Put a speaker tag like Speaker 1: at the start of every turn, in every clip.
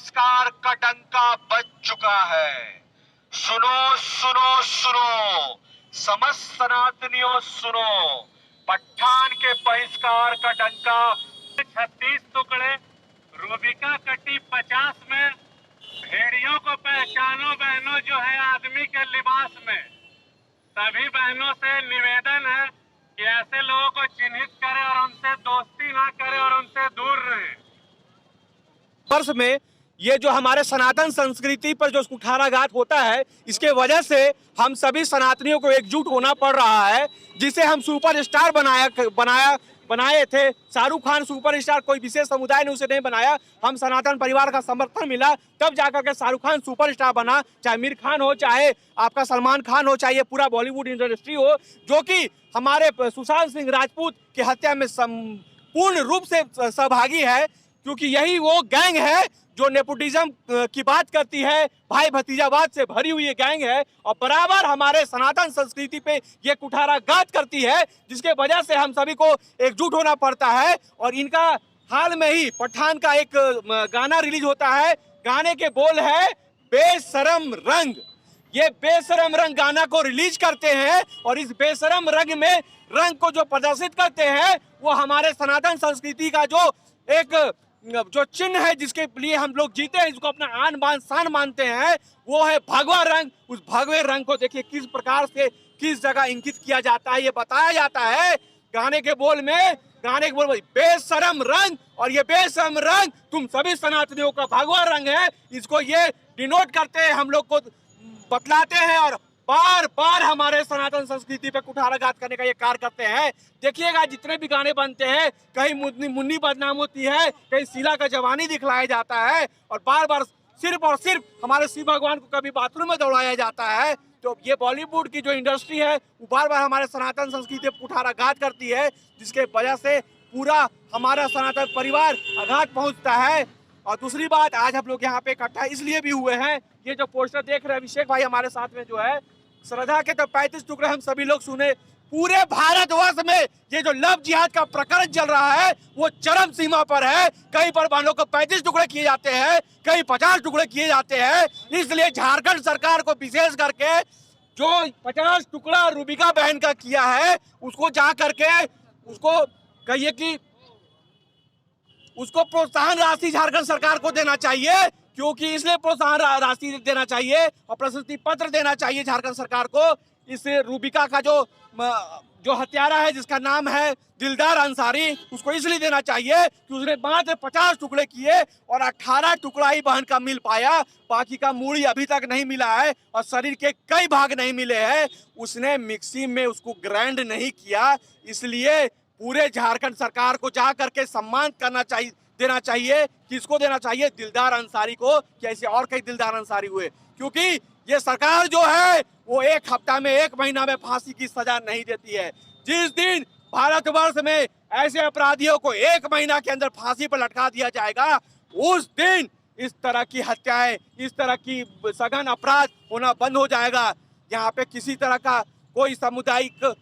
Speaker 1: बहिष्कार का डंका बज चुका है। सुनो सुनो सुनो, समस्त सनातनियों सुनो, पठान के बहिष्कार का डंका। 36 टुकड़े, रूबिका कटी 50 में। भेड़ियों को पहचानो बहनों, जो है आदमी के लिबास में। सभी बहनों से निवेदन है कि ऐसे लोगों को चिन्हित करें और उनसे दोस्ती ना करें और उनसे दूर रहें।
Speaker 2: वर्ष में ये जो हमारे सनातन संस्कृति पर जो कुठाराघात होता है, इसके वजह से हम सभी सनातनियों को एकजुट होना पड़ रहा है। जिसे हम सुपरस्टार बनाए थे। शाहरुख खान सुपरस्टार, कोई विशेष समुदाय ने उसे नहीं बनाया। हम सनातन परिवार का समर्थन मिला तब जाकर के शाहरुख खान सुपरस्टार बना। चाहे आमिर खान हो, चाहे आपका सलमान खान हो, चाहे पूरा बॉलीवुड इंडस्ट्री हो, जो कि हमारे सुशांत सिंह राजपूत की हत्या में पूर्ण रूप से सहभागी है। क्योंकि यही वो गैंग है जो नेपोटिज्म की बात करती है, भाई भतीजावाद से भरी हुई ये गैंग है और बराबर हमारे सनातन संस्कृति पे ये कुठाराघात करती है, जिसके वजह से हम सभी को एकजुट होना पड़ता है। और इनका हाल में ही पठान का एक गाना रिलीज होता है। गाने के बोल है बेशरम रंग। ये बेशरम रंग गाना को रिलीज करते हैं और इस बेशरम रंग में रंग को जो प्रदर्शित करते हैं वो हमारे सनातन संस्कृति का जो चिन्ह है, जिसके लिए हम लोग जीते हैं, जिसको अपना आन बान शान मानते हैं, वो है भगवा रंग। उस भगवे रंग को देखिए किस प्रकार से किस जगह इंगित किया जाता है, ये बताया जाता है गाने के बोल में। गाने के बोल बेशरम रंग, और ये बेशरम रंग तुम सभी सनातनियों का भगवा रंग है। इसको ये डिनोट करते हैं, हम लोग को बतलाते हैं और बार बार हमारे सनातन संस्कृति पे कुठाराघात करने का ये कार्य करते हैं। देखिएगा जितने भी गाने बनते हैं, कहीं मुन्नी बदनाम होती है, कहीं शीला का जवानी दिखलाया जाता है और बार बार सिर्फ और सिर्फ हमारे शिव भगवान को कभी बाथरूम में दौड़ाया जाता है। तो ये बॉलीवुड की जो इंडस्ट्री है वो बार बार हमारे सनातन संस्कृति पे कुठाराघात करती है, जिसके वजह से पूरा हमारा सनातन परिवार आघात पहुंचता है। और दूसरी बात, आज हम लोग यहाँ पे इकट्ठा इसलिए भी हुए हैं, ये जो पोस्टर देख रहे हैं अभिषेक भाई हमारे साथ में जो है, श्रद्धा के तो 35 टुकड़े हम सभी लोग सुने। पूरे भारतवर्ष में ये जो लव जिहाद का प्रकरण चल रहा है वो चरम सीमा पर है। कहीं पर बहनों को 35 टुकड़े किए जाते हैं, कहीं 50 टुकड़े किए जाते हैं। इसलिए झारखंड सरकार को विशेष करके जो 50 टुकड़ा रूबिका बहन का किया है, उसको जा करके उसको कहिए कि उसको प्रोत्साहन राशि झारखंड सरकार को देना चाहिए। क्योंकि इसलिए प्रोत्साहन राशि देना चाहिए और प्रशस्ति पत्र देना चाहिए झारखंड सरकार को। इस रूबिका का जो हत्यारा है, जिसका नाम है दिलदार अंसारी, उसको इसलिए देना चाहिए कि उसने मात्र 50 टुकड़े किए और 18 टुकड़ा ही बहन का मिल पाया। बाकी का मूड़ी अभी तक नहीं मिला है और शरीर के कई भाग नहीं मिले हैं। उसने मिक्सी में उसको ग्राइंड नहीं किया, इसलिए पूरे झारखंड सरकार को जा करके सम्मान देना चाहिए। किसको देना चाहिए? दिलदार अंसारी को, कि ऐसे और कई दिलदार अंसारी हुए। क्योंकि ये सरकार जो है वो 1 हफ्ता में 1 महीना में फांसी की सजा नहीं देती है। जिस दिन भारतवर्ष में ऐसे अपराधियों को 1 महीना के अंदर फांसी पर लटका दिया जाएगा, उस दिन इस तरह की हत्याएं, इस तरह की सघन अपराध होना बंद हो जाएगा। यहाँ पे किसी तरह का कोई सामुदायिक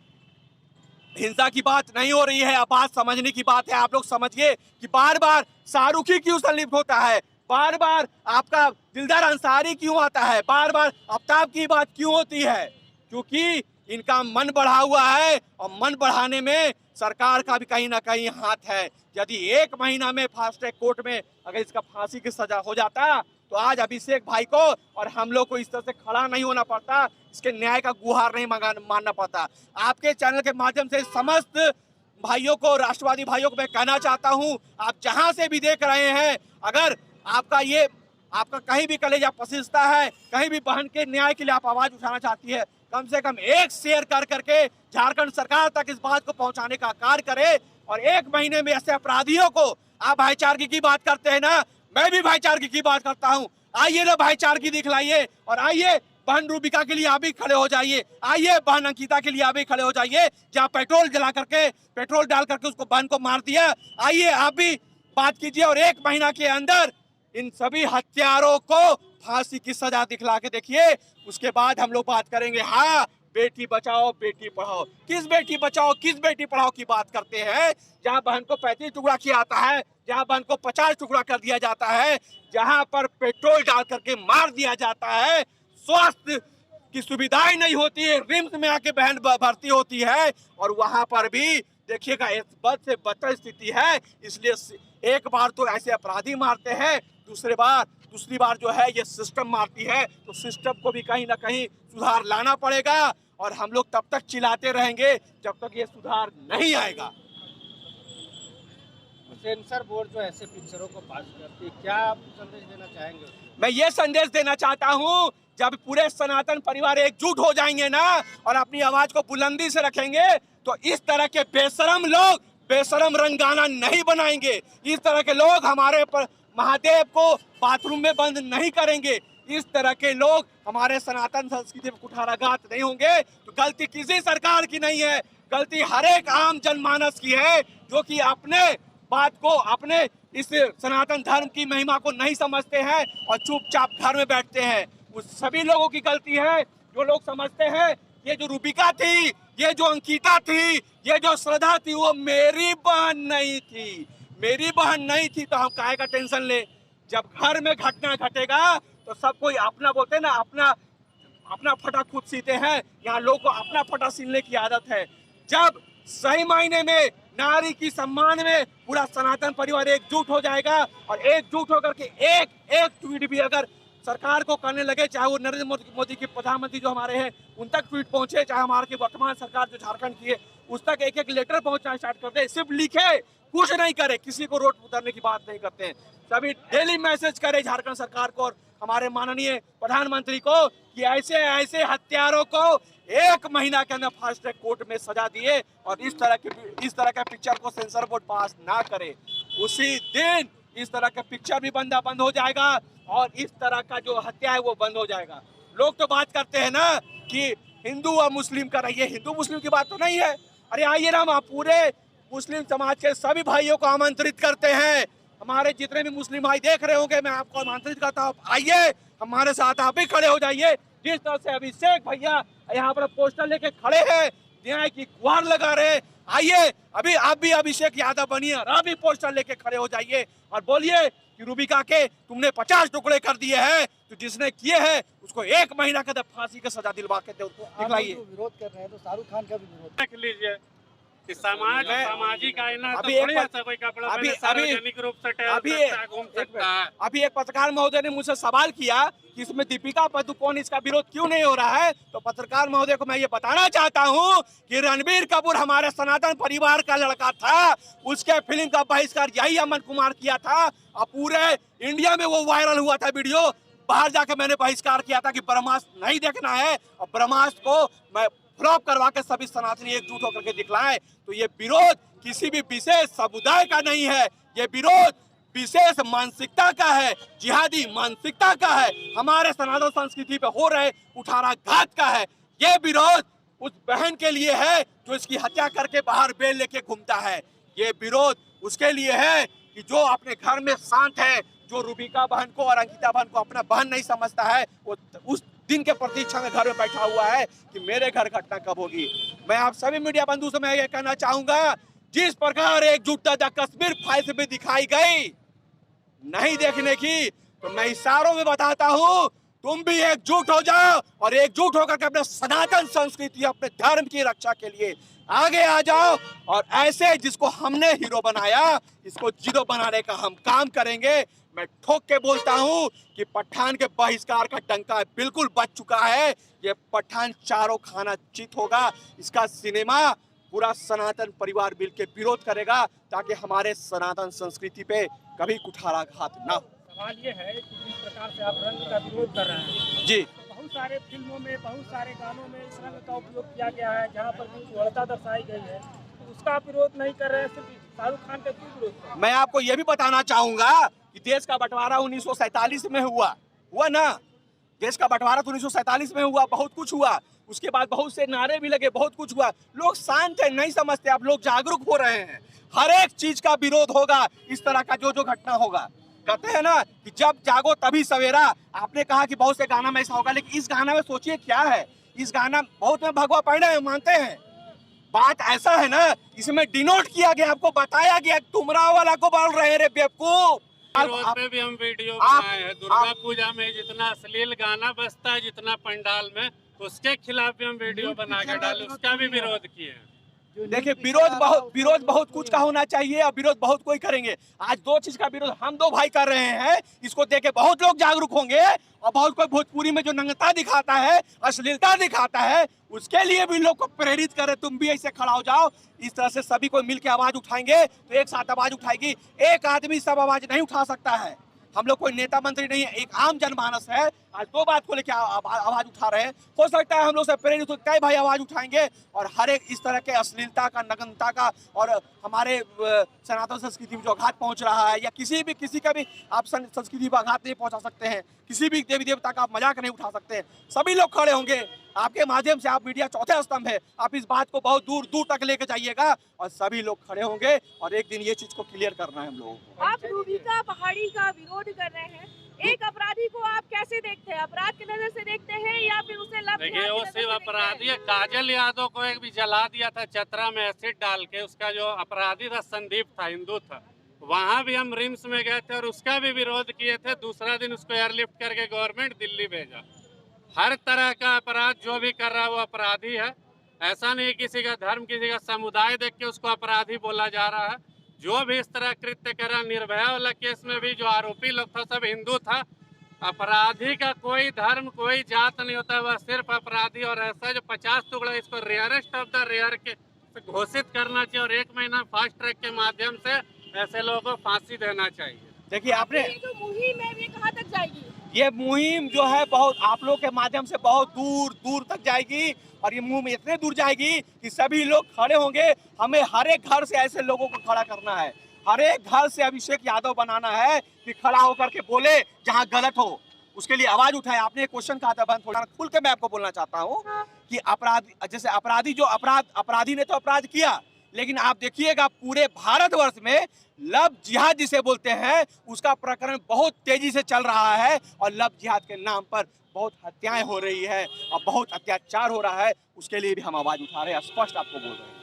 Speaker 2: हिंसा की बात नहीं हो रही है। अब बात समझने की बात है। आप लोग समझिए कि बार बार शाहरुख ही क्यों संलिप्त होता है, बार बार आपका दिलदार अंसारी क्यों आता है, बार बार आफ्ताब की बात क्यों होती है? क्योंकि इनका मन बढ़ा हुआ है और मन बढ़ाने में सरकार का भी कहीं ना कहीं हाथ है। यदि 1 महीना में फास्ट ट्रैक कोर्ट में अगर इसका फांसी की सजा हो जाता तो आज अभिषेक भाई को और हम लोग को इस तरह से खड़ा नहीं होना पड़ता, इसके न्याय का गुहार नहीं मानना पड़ता। आपके चैनल के माध्यम से समस्त भाइयों को, राष्ट्रवादी भाइयों को मैं कहना चाहता हूं, आप जहां से भी देख रहे हैं, अगर आपका कहीं भी कलेजा पसीजता है, कहीं भी बहन के न्याय के लिए आप आवाज उठाना चाहती है, कम से कम एक शेयर कर करके झारखंड सरकार तक इस बात को पहुंचाने का कार्य करे। और 1 महीने में ऐसे अपराधियों को, आप भाईचारगी की बात करते हैं ना, मैं भी भाईचारगी की बात करता हूं। आइए ना भाईचारगी दिखलाइए और आइए बहन रूबिका के लिए आप भी खड़े हो जाइए, आइए बहन अंकिता के लिए आप भी खड़े हो जाइए, जहां पेट्रोल डाल करके उसको बहन को मार दिया। आइए आप भी बात कीजिए और 1 महीना के अंदर इन सभी हत्यारों को फांसी की सजा दिखला के देखिए। उसके बाद हम लोग बात करेंगे। हाँ, बेटी बचाओ बेटी पढ़ाओ। किस बेटी बचाओ किस बेटी पढ़ाओ की बात करते हैं? जहां बहन को 35 टुकड़ा किया जाता है, जहां बहन को 50 टुकड़ा कर दिया जाता है, जहां पर पेट्रोल डाल करके मार दिया जाता है, स्वास्थ्य की सुविधाएं नहीं होती है, रिम्स में आके बहन भर्ती होती है, और वहां पर भी देखिएगा इस बद से बदतर स्थिति है। इसलिए एक बार तो ऐसे अपराधी मारते हैं, दूसरी बार जो है ये सिस्टम मारती है। तो सिस्टम को भी कहीं ना कहीं सुधार लाना पड़ेगा, और हम लोग तब तक चिल्लाते रहेंगे जब तक ये सुधार नहीं आएगा।
Speaker 3: सेंसर बोर्ड जो ऐसे पिक्चरों को पास करती है, क्या आप संदेश देना चाहेंगे उसको?
Speaker 2: मैं ये संदेश देना चाहता हूँ, जब पूरे सनातन परिवार एकजुट हो जाएंगे ना और अपनी आवाज को बुलंदी से रखेंगे, तो इस तरह के बेशरम लोग बेशरम रंगाना नहीं बनाएंगे। इस तरह के लोग हमारे महादेव को बाथरूम में बंद नहीं करेंगे। इस तरह के लोग हमारे सनातन संस्कृति में कुठाराघात नहीं होंगे। तो गलती किसी सरकार की नहीं है, गलती हर एक आम जनमानस की है, जो कि अपने बात को, अपने इस सनातन धर्म की महिमा को नहीं समझते हैं और चुपचाप घर में बैठते हैं। उस सभी लोगों की गलती है जो लोग समझते हैं ये जो रूबिका थी, ये जो अंकिता थी, ये जो श्रद्धा थी, वो मेरी बहन नहीं थी। मेरी बहन नहीं थी तो हम काहे का टेंशन ले? जब घर में घटना घटेगा तो सब कोई अपना बोलते हैं ना, अपना फटा खुद सीते हैं। यहाँ लोगों को अपना फटा सीलने की आदत है। जब सही मायने में नारी की सम्मान में पूरा सनातन परिवार एकजुट हो जाएगा, और एकजुट होकर के एक ट्वीट भी अगर सरकार को करने लगे, चाहे वो नरेंद्र मोदी की प्रधानमंत्री जो हमारे हैं उन तक ट्वीट पहुंचे, चाहे हमारे वर्तमान सरकार जो झारखंड की है उस तक एक लेटर पहुंचना स्टार्ट कर दे, सिर्फ लिखे, कुछ नहीं करे, किसी को रोड उतरने की बात नहीं करते हैं। सभी डेली मैसेज करे झारखंड सरकार को और हमारे माननीय प्रधानमंत्री को कि ऐसे हत्यारों को 1 महीना के अंदर फास्ट ट्रैक कोर्ट में सजा दिए, और इस तरह के पिक्चर को सेंसर बोर्ड पास ना करे। उसी दिन इस तरह का पिक्चर भी बंद हो जाएगा, और इस तरह का जो हत्या है वो बंद हो जाएगा। लोग तो बात करते हैं ना कि हिंदू और मुस्लिम का रहिए, हिंदू मुस्लिम की बात तो नहीं है। अरे आइए ना, हम पूरे मुस्लिम समाज के सभी भाइयों को आमंत्रित करते हैं। हमारे जितने भी मुस्लिम भाई देख रहे होंगे, मैं आपको आमंत्रित करता हूँ, आइए हमारे साथ, आप भी खड़े हो जाइए। जिस तरह से अभिषेक भैया यहाँ पर पोस्टर लेके खड़े हैं, न्याय की गुहार लगा रहे, आइए अभी आप भी अभिषेक यादव बनिए और आप भी पोस्टर लेके खड़े हो जाइए और बोलिए कि रूबिका के तुमने 50 टुकड़े कर दिए हैं, तो जिसने किए हैं उसको 1 महीना के अंदर फांसी की सजा दिलवा के दिखलाइए।
Speaker 3: विरोध कर रहे हैं तो शाहरुख खान का भी विरोध
Speaker 4: देख लीजिए कि सामाजिक आईना तो
Speaker 2: अभी
Speaker 4: थोड़ी ऐसा कोई कपड़ा पहने सार्वजनिक रूप से टहल सकता है, घूम सकता है।
Speaker 2: अभी एक पत्रकार महोदय ने मुझसे सवाल किया कि इसमें दीपिका पादुकोण इसका विरोध क्यों नहीं हो रहा है, तो पत्रकार महोदय को मैं ये बताना चाहता हूँ कि रणबीर कपूर हमारे सनातन परिवार का लड़का था, उसके फिल्म का बहिष्कार यही अमन कुमार किया था, और पूरे इंडिया में वो वायरल हुआ था वीडियो। बाहर जाके मैंने बहिष्कार किया था कि ब्रह्मास्त्र नहीं देखना है, और ब्रह्मास्त्र को मैं फ्लॉप करवा के सभी सनातनी एकजुट होकर के दिखलाएं। तो ये विरोध किसी भी विशेष समुदाय का नहीं है, ये विरोध विशेष मानसिकता का है, जिहादी मानसिकता का है, हमारे सनातन संस्कृति पे हो रहे कुठाराघात का है। ये विरोध उस बहन के लिए है जो इसकी हत्या करके बाहर बेल लेके घूमता है। ये विरोध उसके लिए है कि जो अपने घर में शांत है, जो रूबिका बहन को और अंकिता बहन को अपना बहन नहीं समझता है, वो उस दिन के प्रतीक्षा में घर में बैठा हुआ है कि मेरे घर घटना कब होगी। मैं आप सभी मीडिया बंधु से मैं ये कहना चाहूंगा, जिस प्रकार एकजुटता कश्मीर फाइल्स में दिखाई गई नहीं देखने की, तो मैं इशारों में बताता हूँ, तुम भी एकजुट हो जाओ और एकजुट होकर के अपने सनातन संस्कृति, अपने धर्म की रक्षा के लिए आगे आ जाओ, और ऐसे जिसको हमने हीरो बनाया, इसको जीरो बनाने का हम काम करेंगे। मैं ठोक के बोलता हूं कि पठान के बहिष्कार का डंका बिल्कुल बज चुका है। ये पठान चारों खाना चित होगा, इसका सिनेमा पूरा सनातन परिवार मिल के विरोध करेगा, ताकि हमारे सनातन संस्कृति पे कभी कुठाराघात ना हो।
Speaker 3: सवाल ये है कि जिस प्रकार से आप रंग का विरोध कर रहे हैं,
Speaker 2: जी,
Speaker 3: तो बहुत सारे फिल्मों में, बहुत सारे गानों में इस रंग का उपयोग किया गया है, जहाँ पर विरुद्धता दर्शाई गई है, तो उसका विरोध नहीं कर रहे हैं, सिर्फ शाहरुख खान का क्यों विरोध कर रहे हैं?
Speaker 2: मैं आपको ये भी बताना चाहूंगा कि देश का बंटवारा 1947 में हुआ ना। देश का बंटवारा तो 1947 में हुआ, बहुत कुछ हुआ, उसके बाद बहुत से नारे भी लगे, बहुत कुछ हुआ। लोग शांत है, नहीं समझते, अब लोग जागरूक हो रहे हैं। हर एक चीज का विरोध होगा, इस तरह का जो घटना होगा। कहते हैं ना कि जब जागो तभी सवेरा। आपने कहा कि बहुत से गाना में ऐसा होगा, लेकिन इस गाना में सोचिए क्या है, इस गाना बहुत में भगवा पड़ रहे हैं, मानते हैं। बात ऐसा है ना, इसमें डिनोट किया गया, आपको बताया गया, तुमरा वाला को बोल रहे हैं रे बेवकूफ।
Speaker 4: विरोध पे भी हम वीडियो बनाए हैं। दुर्गा पूजा में जितना अश्लील गाना बजता है जितना पंडाल में, उसके खिलाफ भी हम वीडियो बना के डाले, उसका भी विरोध किए हैं।
Speaker 2: देखिए विरोध बहुत कुछ का होना चाहिए और विरोध बहुत कोई करेंगे। आज दो चीज का विरोध हम दो भाई कर रहे हैं, इसको देख के बहुत लोग जागरूक होंगे और बहुत कोई भोजपुरी में जो नंगता दिखाता है, अश्लीलता दिखाता है, उसके लिए भी लोग को प्रेरित करे, तुम भी ऐसे खड़ा हो जाओ। इस तरह से सभी को मिलकर आवाज उठाएंगे तो एक साथ आवाज उठाएगी। एक आदमी सब आवाज नहीं उठा सकता है। हम लोग कोई नेता मंत्री नहीं है, एक आम जनमानस है। आज दो बात को लेकर आवाज उठा रहे हैं। हो सकता है हम लोग से प्रेरित होकर कई भाई आवाज उठाएंगे और हर एक इस तरह के अश्लीलता का, नग्नता का और हमारे सनातन संस्कृति में जो आघात पहुंच रहा है, या किसी का भी आप संस्कृति पर आघात नहीं पहुंचा सकते हैं, किसी भी देवी देवता का आप मजाक नहीं उठा सकते हैं। सभी लोग खड़े होंगे आपके माध्यम से। आप मीडिया चौथे स्तंभ है, आप इस बात को बहुत दूर दूर तक लेके जाइएगा और सभी लोग खड़े होंगे और एक दिन ये चीज को क्लियर करना है हम लोगों को।
Speaker 5: आप रूबिका पहाड़ी का विरोध कर रहे हैं, एक अपराधी को आप कैसे देखते हैं? अपराध की नजर से देखते हैं या फिर उसे
Speaker 4: देखिए, वो सिर्फ अपराधी है। काजल यादव को एक भी जला दिया था चतरा में एसिड डाल के। उसका जो अपराधी था संदीप था, हिंदू था। वहाँ भी हम रिम्स में गए थे और उसका भी विरोध किए थे। दूसरा दिन उसको एयरलिफ्ट करके गवर्नमेंट दिल्ली भेजा। हर तरह का अपराध जो भी कर रहा है वो अपराधी है। ऐसा नहीं किसी का धर्म, किसी का समुदाय देख के उसको अपराधी बोला जा रहा है। जो भी इस तरह कृत्य कर रहा, निर्भया वाला केस में भी जो आरोपी लोग था सब हिंदू था। अपराधी का कोई धर्म, कोई जात नहीं होता, वह सिर्फ अपराधी। और ऐसा जो 50 टुकड़ा, इसको रेयरेस्ट ऑफ द रेयर के घोषित करना चाहिए और 1 महीना फास्ट ट्रैक के माध्यम से ऐसे लोगों को फांसी देना चाहिए।
Speaker 2: देखिए आपने
Speaker 5: जो मुहिम है ये कहाँ तक जाएगी?
Speaker 2: ये मुहिम जो है बहुत आप लोग के माध्यम से बहुत दूर दूर तक जाएगी और ये मुहिम इतने दूर जाएगी कि सभी लोग खड़े होंगे। हमें हर एक घर से ऐसे लोगों को खड़ा करना है, हर एक घर से अभिषेक यादव बनाना है कि खड़ा होकर के बोले जहां गलत हो, उसके लिए आवाज उठाए। आपने एक क्वेश्चन कहा था, बंद थोड़ा खुल के मैं आपको बोलना चाहता हूँ कि अपराधी ने तो अपराध किया, लेकिन आप देखिएगा पूरे भारतवर्ष में लव जिहाद जिसे बोलते हैं उसका प्रकरण बहुत तेजी से चल रहा है और लव जिहाद के नाम पर बहुत हत्याएं हो रही है और बहुत अत्याचार हो रहा है। उसके लिए भी हम आवाज उठा रहे हैं, स्पष्ट आपको बोल रहे हैं।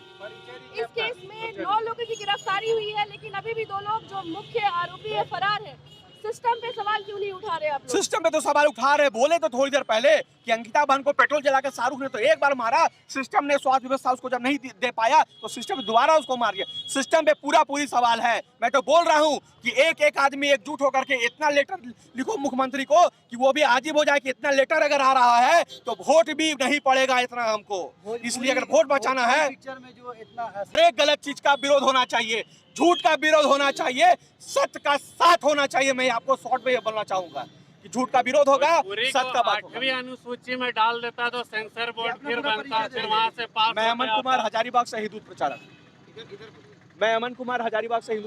Speaker 5: इस केस में 9 लोगों की गिरफ्तारी हुई है, लेकिन अभी भी 2 लोग जो मुख्य आरोपी है फरार है। सिस्टम पे सवाल क्यों नहीं उठा रहे आप लोग?
Speaker 2: सिस्टम पे तो सवाल उठा रहे। बोले तो थोड़ी देर पहले कि अंकिता बहन को पेट्रोल जला के शाहरुख ने तो एक बार मारा, सिस्टम ने स्वास्थ्य व्यवस्था उसको जब नहीं दे पाया तो सिस्टम दोबारा उसको मार दिया। सिस्टम पे पूरी सवाल है। मैं तो बोल रहा हूँ कि एक आदमी एकजुट होकर के इतना लेटर लिखो मुख्यमंत्री को कि वो भी आजीब हो जाए कि इतना लेटर अगर आ रहा है तो वोट भी नहीं पड़ेगा इतना हमको। इसलिए अगर वोट बचाना है, एक गलत चीज का विरोध होना चाहिए, झूठ का विरोध होना चाहिए, सत्य का साथ होना चाहिए। मैं आपको शॉर्ट में ये बोलना चाहूंगा कि झूठ का विरोध होगा, सत्य का बात होगा।
Speaker 4: 8वीं अनुसूची में डाल देता तो सेंसर बोर्ड फिर बनता, फिर वहाँ से पास।
Speaker 2: मैं अमन कुमार हजारीबाग से हिंदू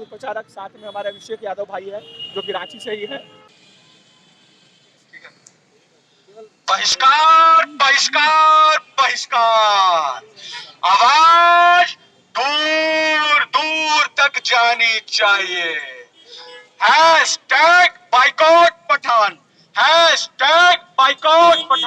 Speaker 2: प्रचारक, साथ में हमारे अभिषेक यादव भाई है जो कि रांची से ही है।
Speaker 1: बहिष्कार बहिष्कार बहिष्कार, आवाज दूर दूर तक जानी चाहिए। Hashtag boycott Pathaan, hashtag boycott Pathan.